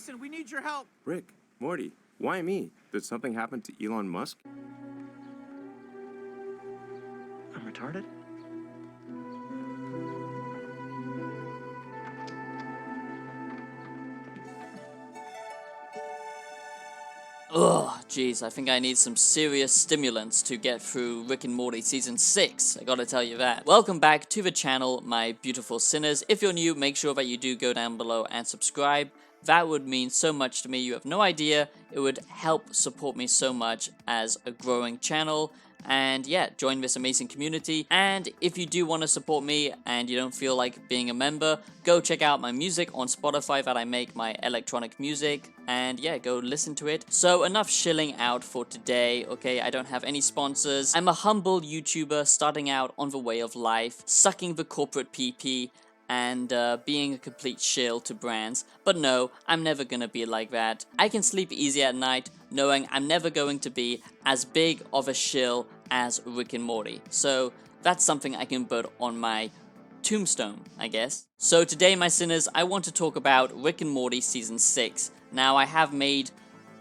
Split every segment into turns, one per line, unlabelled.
listen, we need your help.
Rick, Morty, why me? Did something happen to Elon Musk?
I'm retarded?
Ugh, jeez, I think I need some serious stimulants to get through Rick and Morty Season 6, I gotta tell you that. Welcome back to the channel, my beautiful sinners. If you're new, make sure that you do go down below and subscribe. That would mean so much to me, you have no idea. It would help support me so much as a growing channel. And yeah, join this amazing community. And if you do want to support me and you don't feel like being a member, go check out my music on Spotify that I make, my electronic music. And yeah, go listen to it. So enough shilling out for today, okay? I don't have any sponsors. I'm a humble YouTuber starting out on the way of life, sucking the corporate PP, and being a complete shill to brands. But no, I'm never gonna be like that. I can sleep easy at night knowing I'm never going to be as big of a shill as Rick and Morty. So that's something I can put on my tombstone, I guess. So today, my sinners, I want to talk about Rick and Morty Season 6. Now, I have made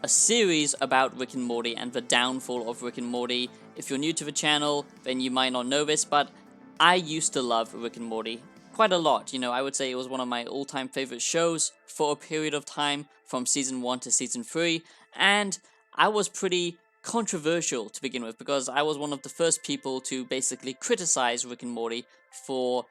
a series about Rick and Morty and the downfall of Rick and Morty. If you're new to the channel, then you might not know this, but I used to love Rick and Morty quite a lot. You know, I would say it was one of my all-time favorite shows for a period of time from Season 1 to Season 3, and I was pretty controversial to begin with because I was one of the first people to basically criticize Rick and Morty for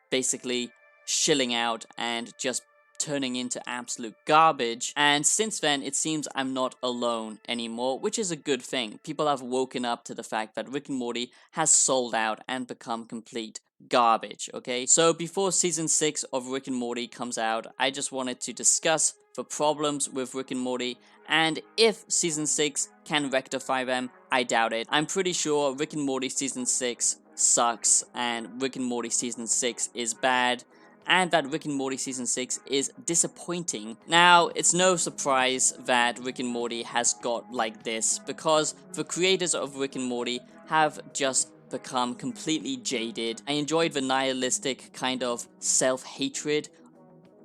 basically shilling out and just turning into absolute garbage. And since then, it seems I'm not alone anymore, which is a good thing. People have woken up to the fact that Rick and Morty has sold out and become complete garbage, okay? So before Season 6 of Rick and Morty comes out, I just wanted to discuss the problems with Rick and Morty, and if Season 6 can rectify them, I doubt it. I'm pretty sure Rick and Morty Season 6 sucks, and Rick and Morty Season 6 is bad, and that Rick and Morty Season 6 is disappointing. Now, it's no surprise that Rick and Morty has got like this, because the creators of Rick and Morty have just become completely jaded. I enjoyed the nihilistic kind of self-hatred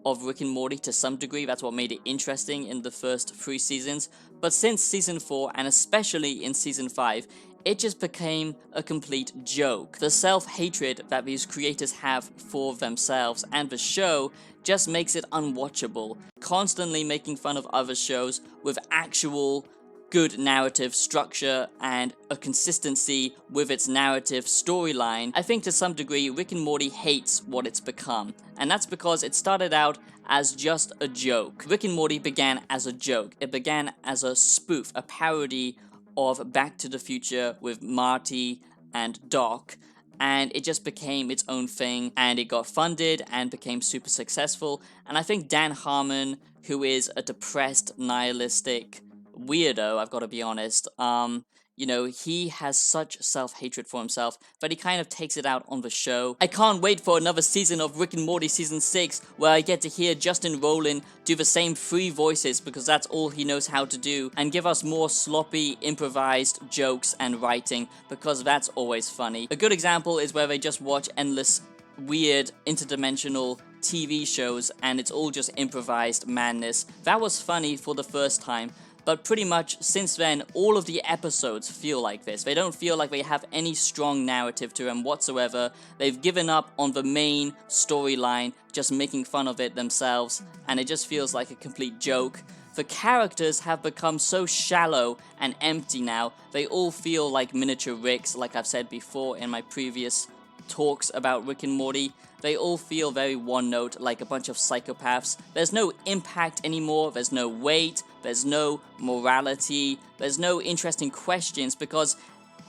of Rick and Morty to some degree. That's what made it interesting in the first 3 seasons. But since Season 4, and especially in Season 5, it just became a complete joke. The self-hatred that these creators have for themselves and the show just makes it unwatchable. Constantly making fun of other shows with actual good narrative structure and a consistency with its narrative storyline. I think to some degree Rick and Morty hates what it's become, and that's because it started out as just a joke. Rick and Morty began as a joke. It began as a spoof, a parody of Back to the Future with Marty and Doc, and it just became its own thing, and it got funded and became super successful. And I think Dan Harmon, who is a depressed, nihilistic weirdo, I've got to be honest, you know, he has such self-hatred for himself that he kind of takes it out on the show. I can't wait for another season of Rick and Morty Season 6 where I get to hear Justin Roiland do the same 3 voices because that's all he knows how to do, and give us more sloppy, improvised jokes and writing because that's always funny. A good example is where they just watch endless, weird, interdimensional TV shows and it's all just improvised madness. That was funny for the first time, but pretty much since then, all of the episodes feel like this. They don't feel like they have any strong narrative to them whatsoever. They've given up on the main storyline, just making fun of it themselves, and it just feels like a complete joke. The characters have become so shallow and empty now. They all feel like miniature Ricks, like I've said before in my previous talks about Rick and Morty. They all feel very one-note, like a bunch of psychopaths. There's no impact anymore, there's no weight, there's no morality, there's no interesting questions, because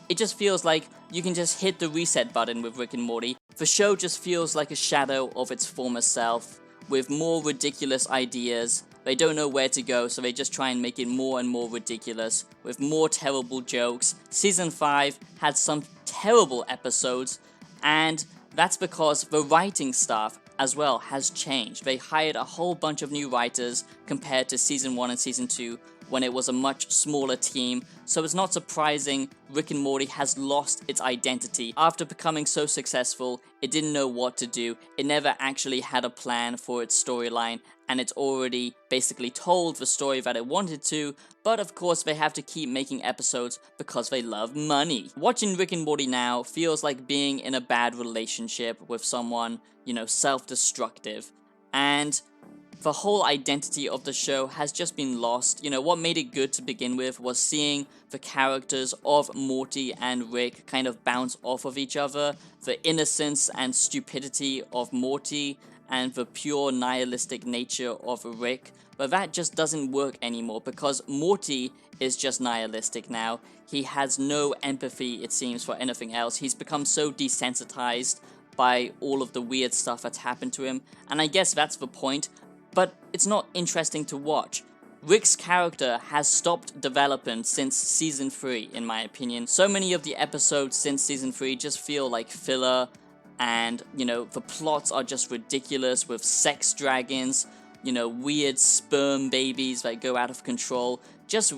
it just feels like you can just hit the reset button with Rick and Morty. The show just feels like a shadow of its former self, with more ridiculous ideas. They don't know where to go, so they just try and make it more and more ridiculous, with more terrible jokes. Season 5 had some terrible episodes, and that's because the writing staff as well has changed. They hired a whole bunch of new writers compared to Season 1 and Season 2 when it was a much smaller team, so it's not surprising Rick and Morty has lost its identity. After becoming so successful, it didn't know what to do, it never actually had a plan for its storyline, and it's already basically told the story that it wanted to, but of course they have to keep making episodes because they love money. Watching Rick and Morty now feels like being in a bad relationship with someone, you know, self-destructive, and the whole identity of the show has just been lost. You know, what made it good to begin with was seeing the characters of Morty and Rick kind of bounce off of each other, the innocence and stupidity of Morty, and the pure nihilistic nature of Rick, but that just doesn't work anymore because Morty is just nihilistic now. He has no empathy, it seems, for anything else. He's become so desensitized by all of the weird stuff that's happened to him, and I guess that's the point, but it's not interesting to watch. Rick's character has stopped development since Season 3, in my opinion. So many of the episodes since Season 3 just feel like filler, and, you know, the plots are just ridiculous with sex dragons, you know, weird sperm babies that go out of control, just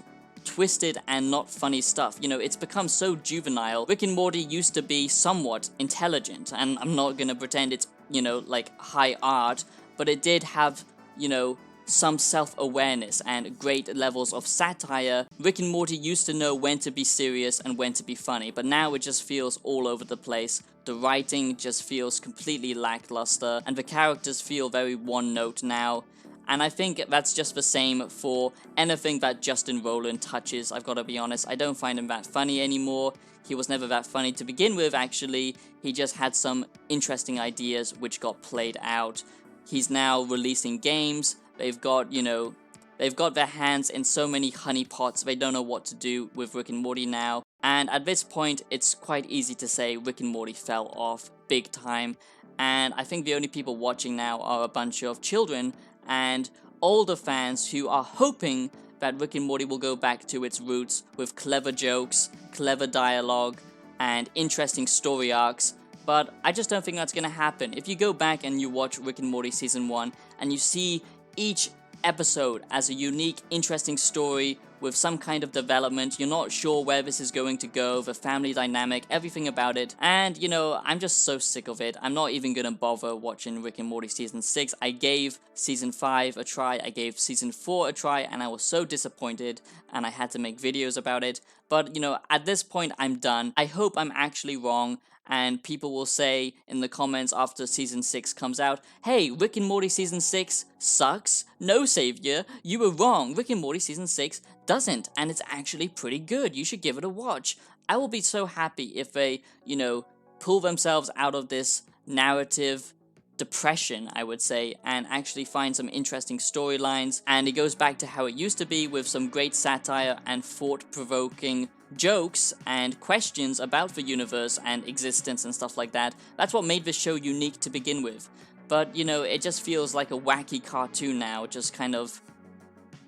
twisted and not funny stuff. You know, it's become so juvenile. Rick and Morty used to be somewhat intelligent, and I'm not gonna pretend it's, you know, like high art, but it did have, you know, some self-awareness and great levels of satire. Rick and Morty used to know when to be serious and when to be funny, but now it just feels all over the place. The writing just feels completely lackluster, and the characters feel very one-note now. And I think that's just the same for anything that Justin Roiland touches, I've got to be honest. I don't find him that funny anymore. He was never that funny to begin with, actually. He just had some interesting ideas which got played out. He's now releasing games. They've got, you know, they've got their hands in so many honeypots, they don't know what to do with Rick and Morty now. And at this point, it's quite easy to say Rick and Morty fell off big time. And I think the only people watching now are a bunch of children and older fans who are hoping that Rick and Morty will go back to its roots with clever jokes, clever dialogue, and interesting story arcs. But I just don't think that's gonna happen. If you go back and you watch Rick and Morty Season 1 and you see each episode as a unique, interesting story with some kind of development, you're not sure where this is going to go, the family dynamic, everything about it, and, you know, I'm just so sick of it. I'm not even gonna bother watching Rick and Morty Season 6. I gave Season 5 a try, I gave Season 4 a try, and I was so disappointed, and I had to make videos about it. But, you know, at this point, I'm done. I hope I'm actually wrong, and people will say in the comments after Season 6 comes out, hey, Rick and Morty Season 6 sucks? No, Savior, you were wrong. Rick and Morty Season 6 doesn't, and it's actually pretty good. You should give it a watch. I will be so happy if they, you know, pull themselves out of this narrative depression, I would say, and actually find some interesting storylines. And it goes back to how it used to be with some great satire and thought-provoking jokes and questions about the universe and existence and stuff like that. That's what made this show unique to begin with. But, you know, it just feels like a wacky cartoon now, just kind of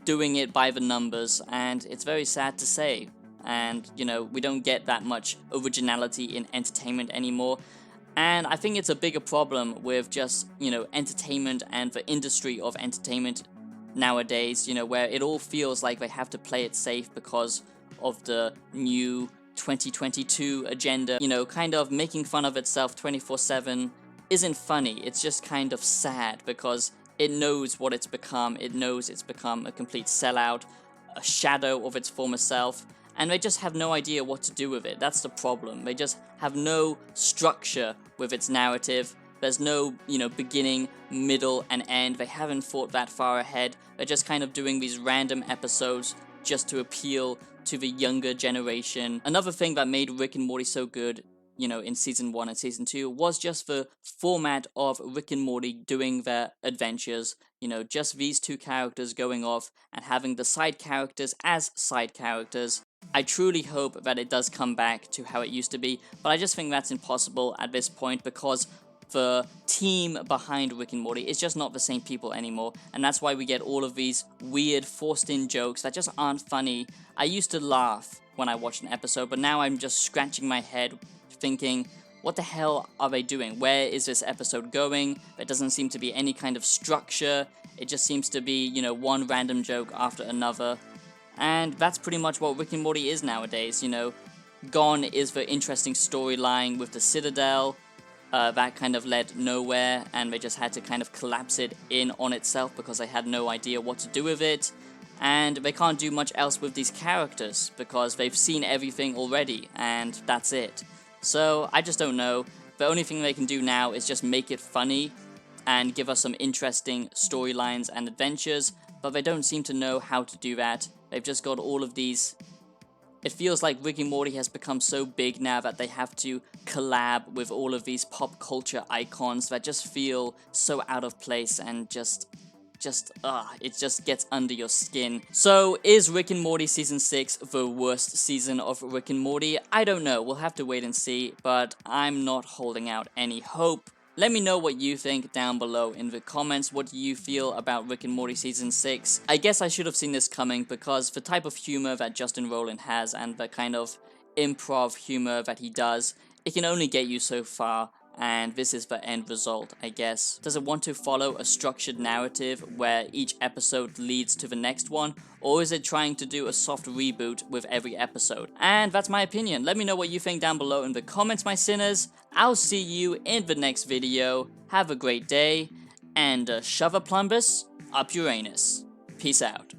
doing it by the numbers, and it's very sad to say. And, you know, we don't get that much originality in entertainment anymore. And I think it's a bigger problem with just, you know, entertainment and the industry of entertainment nowadays, you know, where it all feels like they have to play it safe because of the new 2022 agenda. You know, kind of making fun of itself 24/7 isn't funny. It's just kind of sad because it knows what it's become. It knows it's become a complete sellout, a shadow of its former self, and they just have no idea what to do with it. That's the problem. They just have no structure with its narrative. There's no, you know, beginning, middle, and end. They haven't thought that far ahead. They're just kind of doing these random episodes just to appeal to the younger generation. Another thing that made Rick and Morty so good, you know, in Season 1 and Season 2 was just the format of Rick and Morty doing their adventures. You know, just these two characters going off and having the side characters as side characters. I truly hope that it does come back to how it used to be, but I just think that's impossible at this point because the team behind Rick and Morty is just not the same people anymore, and that's why we get all of these weird forced-in jokes that just aren't funny. I used to laugh when I watched an episode, but now I'm just scratching my head thinking, what the hell are they doing? Where is this episode going? There doesn't seem to be any kind of structure. It just seems to be, you know, one random joke after another. And that's pretty much what Rick and Morty is nowadays, you know. Gone is the interesting storyline with the Citadel. That kind of led nowhere, and they just had to kind of collapse it in on itself because they had no idea what to do with it. And they can't do much else with these characters because they've seen everything already, and that's it. So I just don't know. The only thing they can do now is just make it funny and give us some interesting storylines and adventures, but they don't seem to know how to do that. They've just got all of these. It feels like Rick and Morty has become so big now that they have to collab with all of these pop culture icons that just feel so out of place and it just gets under your skin. So is Rick and Morty season 6 the worst season of Rick and Morty? I don't know, we'll have to wait and see, but I'm not holding out any hope. Let me know what you think down below in the comments. What do you feel about Rick and Morty Season 6? I guess I should have seen this coming because the type of humor that Justin Roiland has and the kind of improv humor that he does, it can only get you so far, and this is the end result, I guess. Does it want to follow a structured narrative where each episode leads to the next one, or is it trying to do a soft reboot with every episode? And that's my opinion. Let me know what you think down below in the comments, my sinners. I'll see you in the next video. Have a great day, and shove a plumbus up your anus. Peace out.